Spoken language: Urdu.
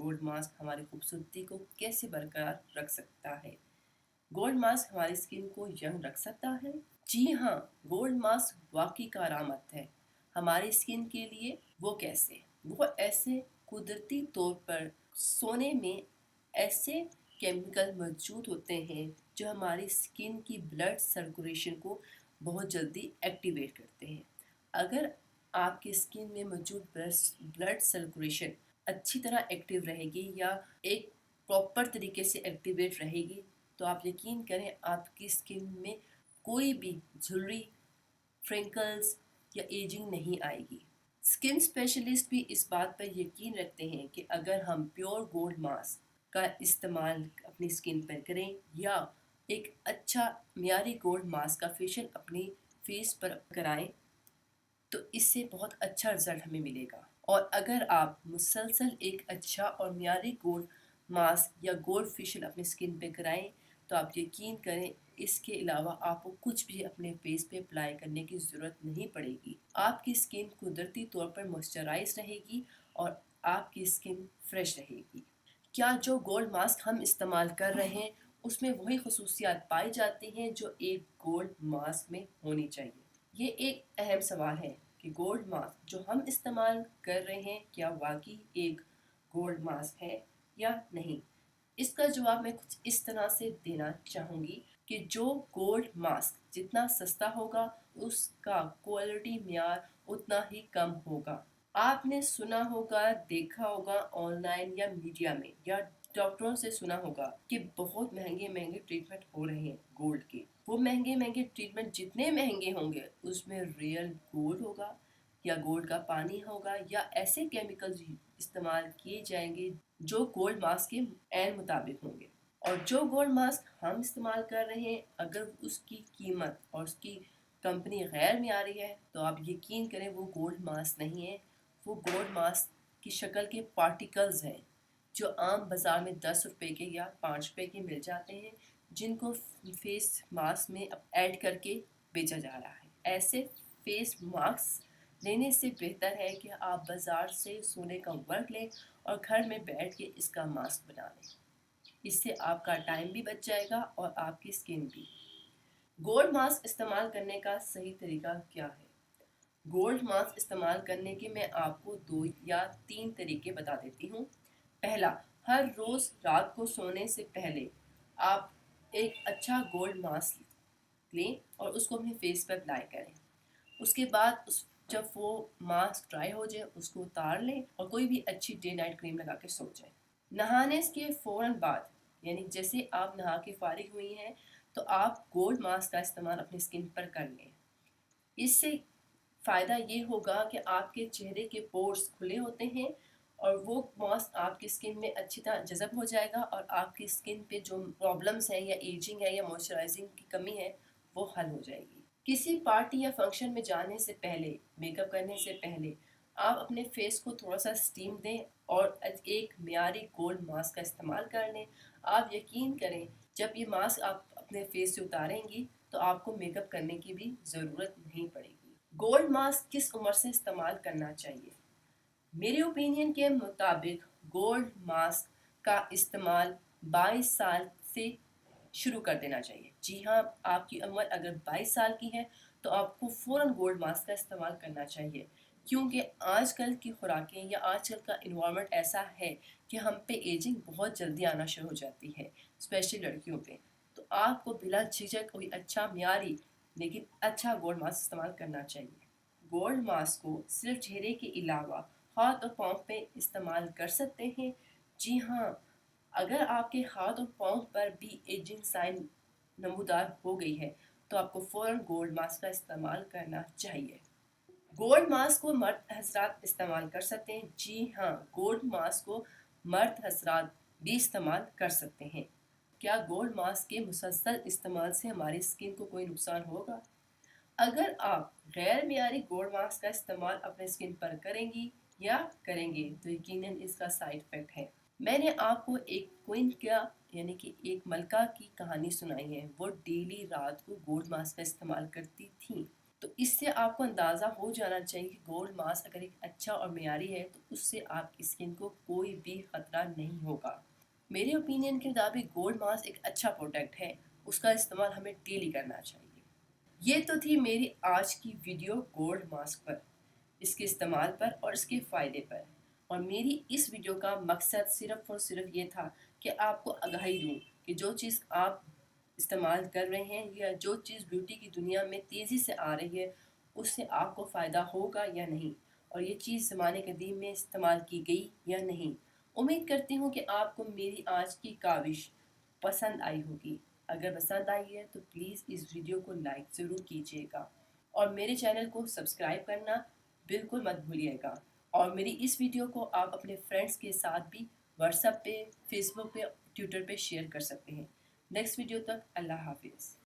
گولڈ ماسک ہماری خوبصورتی کو کیسے برقرار رکھ سکتا ہے؟ گولڈ ماسک ہماری اسکن کو ینگ رکھ سکتا ہے؟ جی ہاں، گولڈ ماسک واقعی کارآمد ہے ہماری اسکن کے لیے۔ وہ کیسے؟ وہ ایسے قدرتی طور پر سونے میں ایسے کیمیکل موجود ہوتے ہیں جو ہماری اسکن کی بلڈ سرکولیشن کو بہت جلدی ایکٹیویٹ کرتے ہیں۔ اگر آپ کی اسکن میں موجود بلڈ سرکولیشن اچھی طرح ایکٹیو رہے گی یا ایک پراپر طریقے سے ایکٹیویٹ رہے گی تو آپ یقین کریں آپ کی اسکن میں کوئی بھی جھرری، فرینکلز یا ایجنگ نہیں آئے گی۔ اسکن اسپیشلسٹ بھی اس بات پر یقین رکھتے ہیں کہ اگر ہم پیور گولڈ ماسک کا استعمال اپنی اسکن پر کریں یا ایک اچھا معیاری گولڈ ماسک کا فیشیل اپنی فیس پر کرائیں تو اس سے بہت اچھا رزلٹ ہمیں ملے گا۔ اور اگر آپ مسلسل ایک اچھا اور معیاری گولڈ ماسک یا گولڈ فیشیل اپنی اسکن پہ کرائیں تو آپ یقین کریں اس کے علاوہ آپ کو کچھ بھی اپنے فیس پہ اپلائی کرنے کی ضرورت نہیں پڑے گی۔ آپ کی اسکن قدرتی طور پر موئسچرائز رہے گی اور آپ کی اسکن فریش رہے گی۔ کیا جو گولڈ ماسک ہم استعمال کر رہے ہیں اس میں وہی خصوصیات پائی جاتی ہیں جو ایک گولڈ ماسک میں ہونی چاہیے؟ یہ ایک اہم سوال ہے کہ گولڈ ماسک جو ہم استعمال کر رہے ہیں کیا واقعی ایک گولڈ ماسک ہے یا نہیں۔ اس کا جواب میں کچھ اس طرح سے دینا چاہوں گی کہ جو گولڈ ماسک جتنا سستا ہوگا اس کا کوالٹی معیار اتنا ہی کم ہوگا۔ آپ نے سنا ہوگا، دیکھا ہوگا آن لائن یا میڈیا میں یا ڈاکٹروں سے سنا ہوگا کہ بہت مہنگے مہنگے ٹریٹمنٹ ہو رہے ہیں گولڈ کے۔ وہ مہنگے مہنگے ٹریٹمنٹ جتنے مہنگے ہوں گے اس میں ریئل گولڈ ہوگا یا گولڈ کا پانی ہوگا یا ایسے کیمیکلز استعمال کیے جائیں گے جو گولڈ ماسک کے عین مطابق ہوں گے۔ اور جو گولڈ ماسک ہم استعمال کر رہے ہیں اگر اس کی قیمت اور اس کی کمپنی غیر معیاری ہے تو آپ یقین کریں وہ گولڈ ماسک نہیں ہے، وہ گولڈ ماسک کی شکل کے پارٹیکلز ہیں جو عام بازار میں 10 روپے کے یا 5 روپے کے مل جاتے ہیں جن کو فیس ماسک میں ایڈ کر کے بیچا جا رہا ہے۔ ایسے فیس ماسک لینے سے بہتر ہے کہ آپ بازار سے سونے کا ورق لیں اور گھر میں بیٹھ کے اس کا ماسک بنا لیں۔ اس سے آپ کا ٹائم بھی بچ جائے گا اور آپ کی اسکن بھی۔ گولڈ ماسک استعمال کرنے کا صحیح طریقہ کیا ہے؟ گولڈ ماسک استعمال کرنے کے میں آپ کو 2 یا 3 طریقے بتا دیتی ہوں۔ پہلا، ہر روز رات کو سونے سے پہلے آپ ایک اچھا گولڈ ماسک لیں اور اس کو اپنے فیس پر اپلائی کریں۔ اس کے بعد جب وہ ماسک ڈرائی ہو جائے اس کو اتار لیں اور کوئی بھی اچھی ڈے نائٹ کریم لگا کے سو جائیں۔ نہانے کے فوراً بعد یعنی جیسے آپ نہا کے فارغ ہوئی ہیں تو آپ گولڈ ماسک کا استعمال اپنی اسکن پر کر لیں۔ اس سے فائدہ یہ ہوگا کہ آپ کے چہرے کے پورز کھلے ہوتے ہیں اور وہ ماسک آپ کی اسکن میں اچھی طرح جذب ہو جائے گا اور آپ کی اسکن پہ جو پرابلمس ہیں یا ایجنگ ہے یا موئسچرائزنگ کی کمی ہے وہ حل ہو جائے گی۔ کسی پارٹی یا فنکشن میں جانے سے پہلے، میک اپ کرنے سے پہلے آپ اپنے فیس کو تھوڑا سا اسٹیم دیں اور ایک معیاری گولڈ ماسک کا استعمال کر لیں۔ آپ یقین کریں جب یہ ماسک آپ اپنے فیس سے اتاریں گی تو آپ کو میک اپ کرنے کی بھی ضرورت نہیں پڑے گی۔ گولڈ ماسک کس عمر سے استعمال کرنا چاہیے؟ میرے اوپینین کے مطابق گولڈ ماسک کا استعمال 22 سال سے شروع کر دینا چاہیے۔ جی ہاں، آپ کی عمر اگر 22 سال کی ہے تو آپ کو فوراً گولڈ ماسک کا استعمال کرنا چاہیے، کیونکہ آج کل کی خوراکیں یا آج کل کا انوائرمنٹ ایسا ہے کہ ہم پہ ایجنگ بہت جلدی آنا شروع ہو جاتی ہے، اسپیشلی لڑکیوں پہ۔ تو آپ کو بلا جھجک کوئی اچھا معیاری لیکن اچھا گولڈ ماسک استعمال کرنا چاہیے۔ گولڈ ماسک کو صرف چہرے کے علاوہ ہاتھ اور پاؤں پہ استعمال کر سکتے ہیں۔ جی ہاں، اگر آپ کے ہاتھ اور پاؤں پر بھی ایجنگ سائن نمودار ہو گئی ہے تو آپ کو فوراً گولڈ ماسک کا استعمال کرنا چاہیے۔ گولڈ ماسک کو مرد حضرات استعمال کر سکتے ہیں۔ جی ہاں، گولڈ ماسک کو مرد حضرات بھی استعمال کر سکتے ہیں۔ کیا گولڈ ماسک کے مسلسل استعمال سے ہماری اسکن کو کوئی نقصان ہوگا؟ اگر آپ غیر معیاری گولڈ ماسک کا استعمال اپنے اسکن پر کریں گی یا کریں گے تو یقیناً اس کا سائیڈ افیکٹ ہے۔ میں نے آپ کو ایک کوئن کا یعنی کہ ایک ملکہ کی کہانی سنائی ہے۔ وہ ڈیلی رات کو گولڈ ماسک کا استعمال کرتی تھیں تو اس سے آپ کو اندازہ ہو جانا چاہیے کہ گولڈ ماسک اگر ایک اچھا اور معیاری ہے تو اس سے آپ کی اسکن کو کوئی بھی خطرہ نہیں ہوگا۔ میرے اوپینین کے مطابق گولڈ ماسک ایک اچھا پروڈکٹ ہے، اس کا استعمال ہمیں ڈیلی کرنا چاہیے۔ یہ تو تھی میری آج کی ویڈیو گولڈ ماسک پر، اس کے استعمال پر اور اس کے فائدے پر، اور میری اس ویڈیو کا مقصد صرف اور صرف یہ تھا کہ آپ کو آگاہی دوں کہ جو چیز آپ استعمال کر رہے ہیں یا جو چیز بیوٹی کی دنیا میں تیزی سے آ رہی ہے اس سے آپ کو فائدہ ہوگا یا نہیں، اور یہ چیز زمانے قدیم میں استعمال کی گئی یا نہیں۔ امید کرتی ہوں کہ آپ کو میری آج کی کاوش پسند آئی ہوگی۔ اگر پسند آئی ہے تو پلیز اس ویڈیو کو لائک ضرور کیجیے گا اور میرے چینل کو سبسکرائب کرنا بالکل مت بھولیے گا، اور میری اس ویڈیو کو آپ اپنے فرینڈس کے ساتھ بھی واٹس ایپ پہ، فیس بک پہ، ٹویٹر پہ شیئر کر سکتے ہیں۔ نیکسٹ ویڈیو تک اللہ حافظ۔